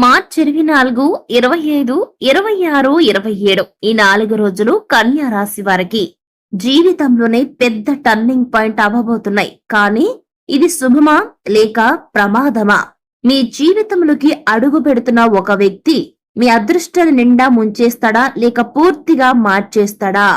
మార్చి 24, 25, 26, 27 ఈ 4 రోజులు కన్యా రాశి వారికి జీవితంలోనే పెద్ద టర్నింగ్ పాయింట్ అవ్వబోతున్నాయి. కానీ ఇది శుభమా లేక ప్రమాదమా? మీ జీవితంలోకి అడుగు పెడుతున్న ఒక వ్యక్తి మీ అదృష్టాన్ని నిండా ముంచేస్తాడా లేక పూర్తిగా మార్చేస్తాడా?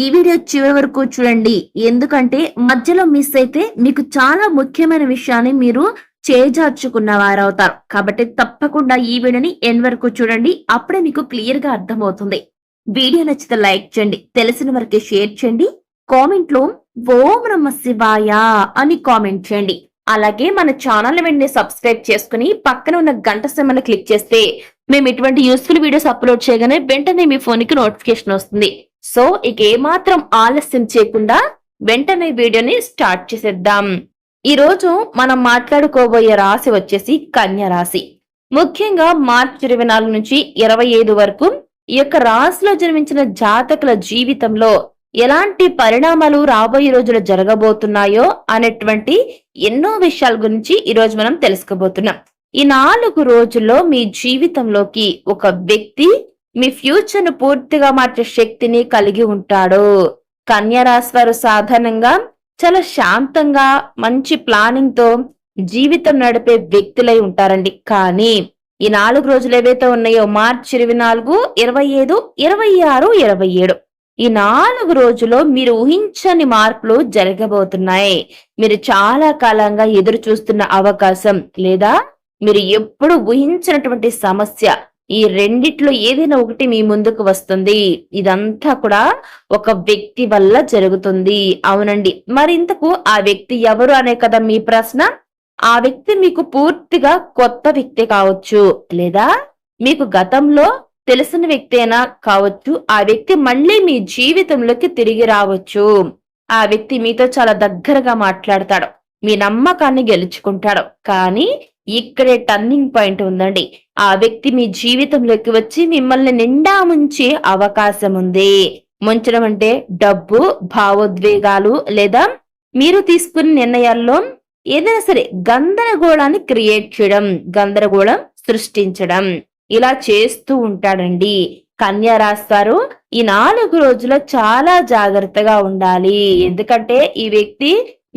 ఈ వీడియో చివరి వరకు చూడండి. ఎందుకంటే మధ్యలో మిస్ అయితే మీకు చాలా ముఖ్యమైన విషయాన్ని మీరు చేజార్చుకున్న వారవుతారు. కాబట్టి తప్పకుండా ఈ వీడియోని ఎండ్ వరకు చూడండి. అప్పుడే మీకు క్లియర్ గా అర్థమవుతుంది. వీడియో నచ్చితే లైక్ చేయండి, తెలిసిన వరకు షేర్ చేయండి, కామెంట్ లో ఓం నమః శివాయ అని కామెంట్ చేయండి. అలాగే మన ఛానల్ వెంటనే సబ్స్క్రైబ్ చేసుకుని పక్కన ఉన్న గంట సింబల్ క్లిక్ చేస్తే మేము ఇటువంటి యూస్ఫుల్ వీడియోస్ అప్లోడ్ చేయగానే వెంటనే మీ ఫోన్ కి నోటిఫికేషన్ వస్తుంది. సో ఇక ఏమాత్రం ఆలస్యం చేయకుండా వెంటనే వీడియోని స్టార్ట్ చేసేద్దాం. ఈ రోజు మనం మాట్లాడుకోబోయే రాశి వచ్చేసి కన్యా రాశి. ముఖ్యంగా మార్చి 24 నుంచి 25 వరకు ఈ యొక్క రాశిలో జన్మించిన జాతకుల జీవితంలో ఎలాంటి పరిణామాలు రాబోయే రోజులు జరగబోతున్నాయో అనేటువంటి ఎన్నో విషయాల గురించి ఈ రోజు మనం తెలుసుకోబోతున్నాం. ఈ 4 రోజుల్లో మీ జీవితంలోకి ఒక వ్యక్తి మీ ఫ్యూచర్ ను పూర్తిగా మార్చే శక్తిని కలిగి ఉంటాడు. కన్యా రాశి వారు సాధారణంగా చాలా శాంతంగా మంచి ప్లానింగ్ తో జీవితం నడిపే వ్యక్తులై ఉంటారండి. కానీ ఈ 4 రోజులు ఏవైతే ఉన్నాయో మార్చి 24, 25, 26, 27 ఈ 4 రోజుల్లో మీరు ఊహించని మార్పులు జరగబోతున్నాయి. మీరు చాలా కాలంగా ఎదురు చూస్తున్న అవకాశం లేదా మీరు ఎప్పుడు ఊహించినటువంటి సమస్య, ఈ రెండిట్లో ఏదైనా ఒకటి మీ ముందుకు వస్తుంది. ఇదంతా కూడా ఒక వ్యక్తి వల్ల జరుగుతుంది. అవునండి, మరింతకు ఆ వ్యక్తి ఎవరు అనే కదా మీ ప్రశ్న. ఆ వ్యక్తి మీకు పూర్తిగా కొత్త వ్యక్తి కావచ్చు, లేదా మీకు గతంలో తెలిసిన వ్యక్తి అయినా కావచ్చు. ఆ వ్యక్తి మళ్ళీ మీ జీవితంలోకి తిరిగి రావచ్చు. ఆ వ్యక్తి మీతో చాలా దగ్గరగా మాట్లాడతాడు, మీ నమ్మకాన్ని గెలుచుకుంటాడు. కానీ ఇక్కడే టర్నింగ్ పాయింట్ ఉందండి. ఆ వ్యక్తి మీ జీవితంలోకి వచ్చి మిమ్మల్ని నిండా ముంచే అవకాశం ఉంది. ముంచడం అంటే డబ్బు, భావోద్వేగాలు లేదా మీరు తీసుకున్న నిర్ణయాల్లో ఏదైనా సరే గందరగోళాన్ని క్రియేట్ చేయడం, గందరగోళం సృష్టించడం, ఇలా చేస్తూ ఉంటాడండి. కన్యా రాశి వారు ఈ 4 రోజుల్లో చాలా జాగ్రత్తగా ఉండాలి. ఎందుకంటే ఈ వ్యక్తి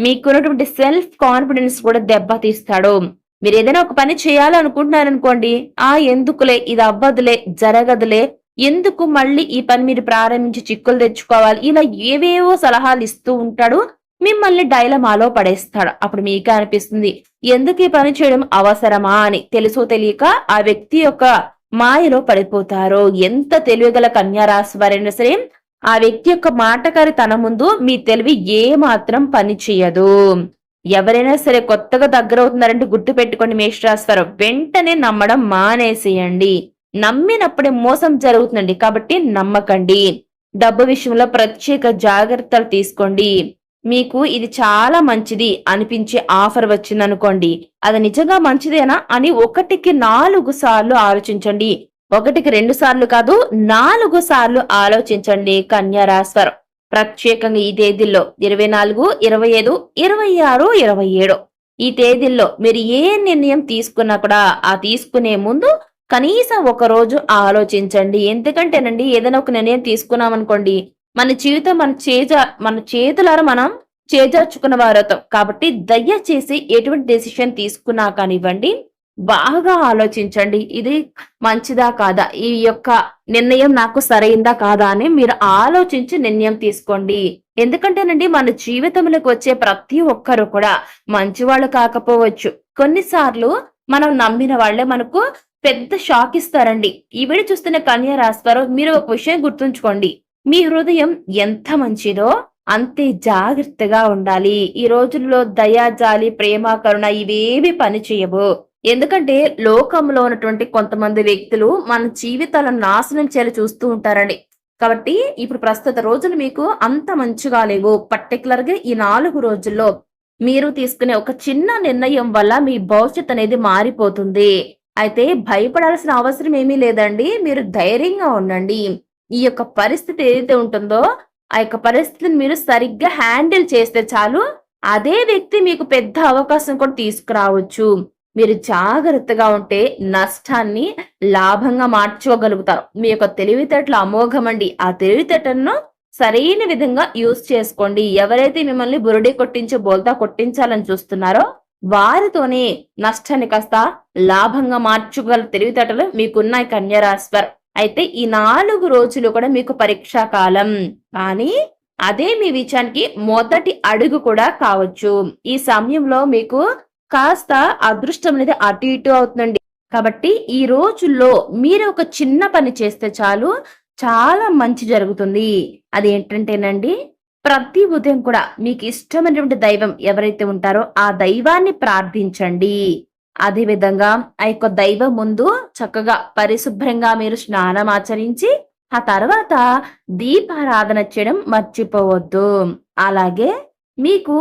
మీకున్నటువంటి సెల్ఫ్ కాన్ఫిడెన్స్ కూడా దెబ్బతీస్తాడు. మీరు ఏదైనా ఒక పని చేయాలనుకుంటున్నారనుకోండి, ఎందుకులే, ఇది అవ్వదులే, జరగదులే, ఎందుకు మళ్ళీ ఈ పని మీరు ప్రారంభించి చిక్కులు తెచ్చుకోవాలి, ఇలా ఏవేవో సలహాలు ఇస్తూ ఉంటాడు. మిమ్మల్ని డైలమాలో పడేస్తాడు. అప్పుడు మీకే అనిపిస్తుంది, ఎందుకు ఈ పని చేయడం అవసరమా అని. తెలుసో తెలియక ఆ వ్యక్తి యొక్క మాయలో పడిపోతారు. ఎంత తెలివిగల కన్యా రాశి వారైనా సరే ఆ వ్యక్తి యొక్క మాటకారి తన ముందు మీ తెలివి ఏ మాత్రం పని చేయదు. ఎవరైనా సరే కొత్తగా దగ్గర అవుతున్నారంటే గుర్తు పెట్టుకోండి మేషరాశి వారు, వెంటనే నమ్మడం మానేసేయండి. నమ్మినప్పుడే మోసం జరుగుతుందండి. కాబట్టి నమ్మకండి. డబ్బు విషయంలో ప్రత్యేక జాగ్రత్తలు తీసుకోండి. మీకు ఇది చాలా మంచిది అనిపించే ఆఫర్ వచ్చిందనుకోండి, అది నిజంగా మంచిదేనా అని 1కి 4 సార్లు ఆలోచించండి. 1కి 2 సార్లు కాదు, 4 సార్లు ఆలోచించండి కన్యా రాశి వారు. ప్రత్యేకంగా ఈ తేదీల్లో 24, 25, 26, 27 ఈ తేదీల్లో మీరు ఏ నిర్ణయం తీసుకున్నా కూడా ఆ తీసుకునే ముందు కనీసం 1 రోజు ఆలోచించండి. ఎందుకంటేనండి ఏదైనా ఒక నిర్ణయం తీసుకున్నామనుకోండి, మన జీవితం మన చేతులారా మనం చేజార్చుకున్న వారవుతాం. కాబట్టి దయచేసి ఎటువంటి డెసిషన్ తీసుకున్నా కానివ్వండి, బాగా ఆలోచించండి. ఇది మంచిదా కాదా, ఈ యొక్క నిర్ణయం నాకు సరైందా కాదా అని మీరు ఆలోచించి నిర్ణయం తీసుకోండి. ఎందుకంటేనండి మన జీవితంలోకి వచ్చే ప్రతి ఒక్కరు కూడా మంచివాళ్ళు కాకపోవచ్చు. కొన్నిసార్లు మనం నమ్మిన వాళ్లే మనకు పెద్ద షాక్ ఇస్తారండి. ఈ వీడియో చూస్తున్న కన్యా రాశి వారు మీరు ఒక విషయం గుర్తుంచుకోండి, మీ హృదయం ఎంత మంచిదో అంతే జాగ్రత్తగా ఉండాలి. ఈ రోజుల్లో దయా, జాలి, ప్రేమ, కరుణ ఇవేవి పని చేయవు. ఎందుకంటే లోకంలో ఉన్నటువంటి కొంతమంది వ్యక్తులు మన జీవితాలను నాశనం చేయాలి చూస్తూ ఉంటారండి. కాబట్టి ఇప్పుడు ప్రస్తుత రోజులు మీకు అంత మంచిగా లేవు. పర్టికులర్ గా ఈ 4 రోజుల్లో మీరు తీసుకునే ఒక చిన్న నిర్ణయం వల్ల మీ భవిష్యత్ అనేది మారిపోతుంది. అయితే భయపడాల్సిన అవసరం ఏమీ లేదండి. మీరు ధైర్యంగా ఉండండి. ఈ యొక్క పరిస్థితి ఏదైతే ఉంటుందో ఆ యొక్క పరిస్థితిని మీరు సరిగ్గా హ్యాండిల్ చేస్తే చాలు, అదే వ్యక్తి మీకు పెద్ద అవకాశం కూడా తీసుకురావచ్చు. మీరు జాగ్రత్తగా ఉంటే నష్టాన్ని లాభంగా మార్చుకోగలుగుతారు. మీ యొక్క తెలివితేటలు అమోఘమండి. ఆ తెలివితేటలను సరైన విధంగా యూజ్ చేసుకోండి. ఎవరైతే మిమ్మల్ని బురిడి కొట్టించో బోల్తా కొట్టించాలని చూస్తున్నారో వారితోనే నష్టాన్ని కాస్త లాభంగా మార్చుకోగల తెలివితేటలు మీకున్నాయి కన్యా రాశివారు. అయితే ఈ 4 రోజులు కూడా మీకు పరీక్షా కాలం. కానీ అదే మీ విజయానికి మొదటి అడుగు కూడా కావచ్చు. ఈ సమయంలో మీకు కాస్త అదృష్టం అనేది అటు ఇటు అవుతుందండి. కాబట్టి ఈ రోజుల్లో మీరు ఒక చిన్న పని చేస్తే చాలు చాలా మంచి జరుగుతుంది. అదేంటంటేనండి, ప్రతి ఉదయం కూడా మీకు ఇష్టమైనటువంటి దైవం ఎవరైతే ఉంటారో ఆ దైవాన్ని ప్రార్థించండి. అదే విధంగా ఆ యొక్క దైవం ముందు చక్కగా పరిశుభ్రంగా మీరు స్నానం ఆచరించి ఆ తర్వాత దీపారాధన చేయడం మర్చిపోవద్దు. అలాగే మీకు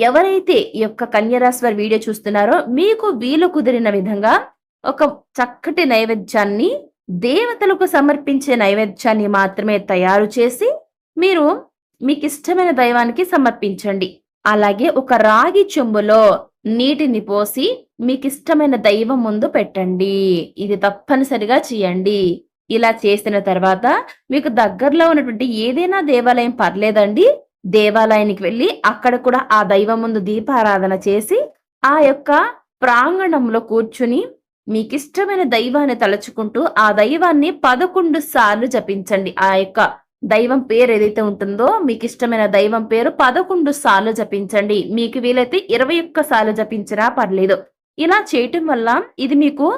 ఎవరైతే ఈ యొక్క కన్యరాశి వారి వీడియో చూస్తున్నారో మీకు వీలు కుదిరిన విధంగా ఒక చక్కటి నైవేద్యాన్ని, దేవతలకు సమర్పించే నైవేద్యాన్ని మాత్రమే తయారు చేసి మీరు మీకిష్టమైన దైవానికి సమర్పించండి. అలాగే ఒక రాగి చెంబులో నీటిని పోసి మీకిష్టమైన దైవం ముందు పెట్టండి. ఇది తప్పనిసరిగా చేయండి. ఇలా చేసిన తర్వాత మీకు దగ్గరలో ఉన్నటువంటి ఏదైనా దేవాలయం పర్లేదండి. దేవాలయానికి వెళ్లి అక్కడ కూడా ఆ దైవం ముందు దీపారాధన చేసి ఆ యొక్క ప్రాంగణంలో కూర్చుని మీకిష్టమైన దైవాన్ని తలుచుకుంటూ ఆ దైవాన్ని 11 సార్లు జపించండి. ఆ యొక్క దైవం పేరు ఏదైతే ఉంటుందో మీకిష్టమైన దైవం పేరు 11 సార్లు జపించండి. మీకు వీలైతే 21 సార్లు జపించినా పర్లేదు. ఇలా చేయటం వల్ల ఇది మీకు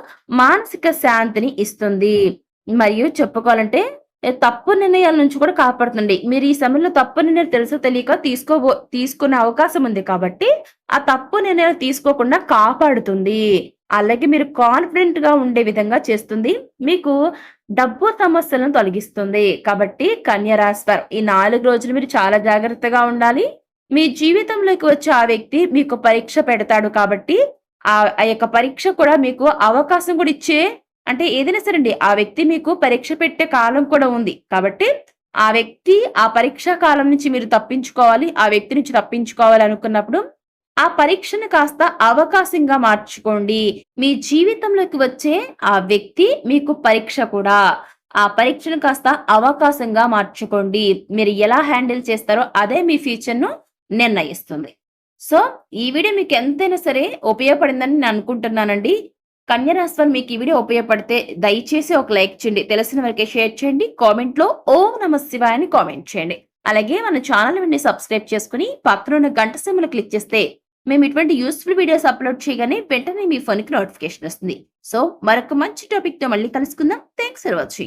మానసిక శాంతిని ఇస్తుంది. మరియు చెప్పుకోవాలంటే తప్పు నిర్ణయాల నుంచి కూడా కాపాడుతుంది. మీరు ఈ సమయంలో తప్పు నిర్ణయాలు తెలుసో తెలియక తీసుకునే అవకాశం ఉంది కాబట్టి ఆ తప్పు నిర్ణయాలు తీసుకోకుండా కాపాడుతుంది. అలాగే మీరు కాన్ఫిడెంట్ గా ఉండే విధంగా చేస్తుంది. మీకు డబ్బు సమస్యలను తొలగిస్తుంది. కాబట్టి కన్యా రాశి వారు ఈ 4 రోజులు మీరు చాలా జాగ్రత్తగా ఉండాలి. మీ జీవితంలోకి వచ్చే ఆ వ్యక్తి మీకు పరీక్ష పెడతాడు కాబట్టి ఆ యొక్క పరీక్ష కూడా మీకు అవకాశం కూడా ఇచ్చే, అంటే ఏదైనా సరే అండి, ఆ వ్యక్తి మీకు పరీక్ష పెట్టే కాలం కూడా ఉంది. కాబట్టి ఆ వ్యక్తి ఆ పరీక్షా కాలం నుంచి మీరు తప్పించుకోవాలి, ఆ వ్యక్తి నుంచి తప్పించుకోవాలి అనుకున్నప్పుడు ఆ పరీక్షను కాస్త అవకాశంగా మార్చుకోండి. మీ జీవితంలోకి వచ్చే ఆ వ్యక్తి మీకు పరీక్ష కూడా. ఆ పరీక్షను కాస్త అవకాశంగా మార్చుకోండి. మీరు ఎలా హ్యాండిల్ చేస్తారో అదే మీ ఫ్యూచర్‌ను నిర్ణయిస్తుంది. సో, ఈ వీడియో మీకు ఎంతైనా సరే ఉపయోగపడిందని నేను అనుకుంటున్నానండి. కన్యా రాశి వారు మీకు ఈ వీడియో ఉపయోగపడితే దయచేసి ఒక లైక్ చేయండి. తెలిసిన వారికి షేర్ చేయండి. కామెంట్‌లో ఓం నమః శివాయ అని కామెంట్ చేయండి. అలాగే మన ఛానల్ వెంటనే సబ్స్క్రైబ్ చేసుకొని పక్కన ఉన్న గంట సింబల్ క్లిక్ చేస్తే మేము ఇటువంటి యూస్ఫుల్ వీడియోస్ అప్లోడ్ చేయగానే వెంటనే మీ ఫోన్‌కి నోటిఫికేషన్ వస్తుంది. సో, మరొక మంచి టాపిక్‌తో మళ్ళీ కలుసుకుందాం. Thanks for watching.